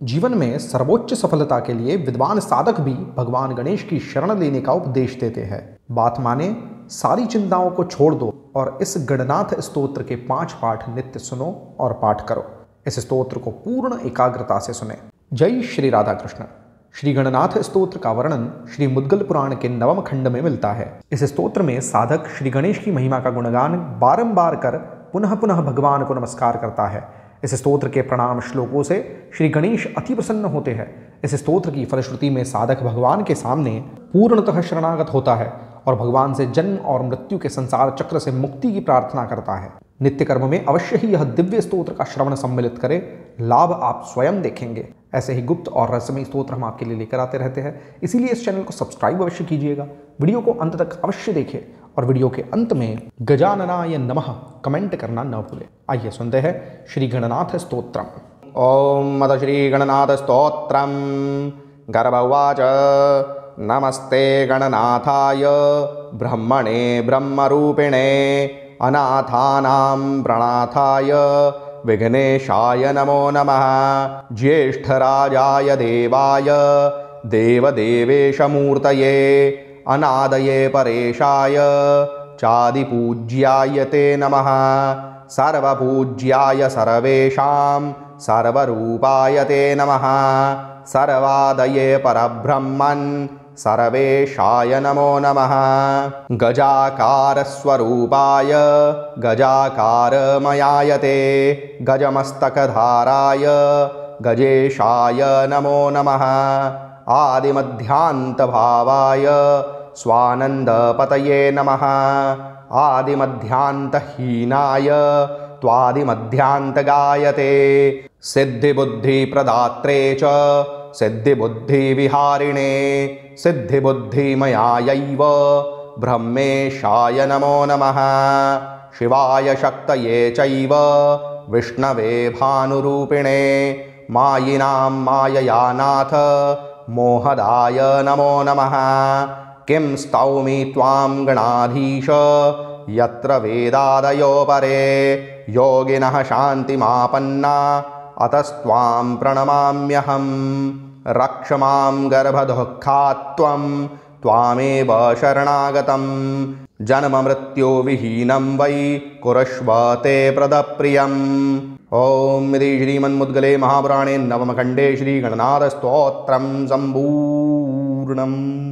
जीवन में सर्वोच्च सफलता के लिए विद्वान साधक भी भगवान गणेश की शरण लेने का उपदेश देते हैं। बात माने, सारी चिंताओं को छोड़ दो और इस गणनाथ स्तोत्र के 5 पाठ नित्य सुनो और पाठ करो। इस स्तोत्र को पूर्ण एकाग्रता से सुने। जय श्री राधा कृष्ण। श्री गणनाथ स्तोत्र का वर्णन श्री मुद्गल पुराण के 9वें खंड में मिलता है। इस स्तोत्र में साधक श्री गणेश की महिमा का गुणगान बारंबार कर पुनः पुनः भगवान को नमस्कार करता है। इस स्तोत्र के प्रणाम श्लोकों से श्री गणेश अति प्रसन्न होते हैं। इस स्तोत्र की फलश्रुति में साधक भगवान के सामने पूर्णतः शरणागत होता है और भगवान से जन्म और मृत्यु के संसार चक्र से मुक्ति की प्रार्थना करता है। नित्य कर्म में अवश्य ही यह दिव्य स्तोत्र का श्रवण सम्मिलित करे, लाभ आप स्वयं देखेंगे। ऐसे ही गुप्त और रहस्यमय स्तोत्र हम आपके लिए लेकर आते रहते हैं, इसीलिए इस चैनल को सब्सक्राइब अवश्य कीजिएगा। वीडियो को अंत तक अवश्य देखें और वीडियो के अंत में गजाननाय नमः कमेंट करना न भूलें। आइए सुनते हैं श्री गणनाथ स्तोत्रम। ओम मद श्री गणनाथ स्तोत्रम। गर्भ उवाच नमस्ते गणनाथाय ब्रह्मणे ब्रह्मरूपिणे अनाथानां प्रणाथाय विघ्नेशाय नमो नमः। ज्येष्ठराजाय देवाय देवदेवेशमूर्तये अनादये परेशाय चादिपूज्याय ते नमः। सर्वपूज्याय सर्वेषां सर्वरूपाय ते नमः। सर्वादये परब्रह्मन् सर्वेशाय नमो नमः। गजाकारस्वरूपाय गजाकारमयाय ते गजमस्तकधाराय गजेशाय नमो नमः। आदिमध्यान्तभावाय स्वानन्दपतये नमः। आदिमध्यान्तहीनाय त्वादिमध्यान्तगायते। सिद्धिबुद्धिप्रदात्रे च सिद्धिबुद्धिविहारिणे सिद्धिबुद्धिमयायैव ब्रह्मेशाय नमो नमः। शिवाय शक्तये चैव विष्णवे भानुरूपिणे मायिनां माययानाथ मोहदाय नमो नमः। किं स्तौमि त्वां गणाधीश यत्र वेदादयो परे योगिनः शान्तिमापन्ना अतस्त्वां प्रणमाम्यहम्। रक्ष मां गर्भदुःखात् त्वामेव शरणागतम्। जन्ममृत्युविहीनं वै कुरुष्व ते प्रदप्रियम्। ओम इति श्रीमन्मुद्गले महापुराणे 9वें खण्डे श्रीगणनाथस्तोत्रं सम्पूर्णम्।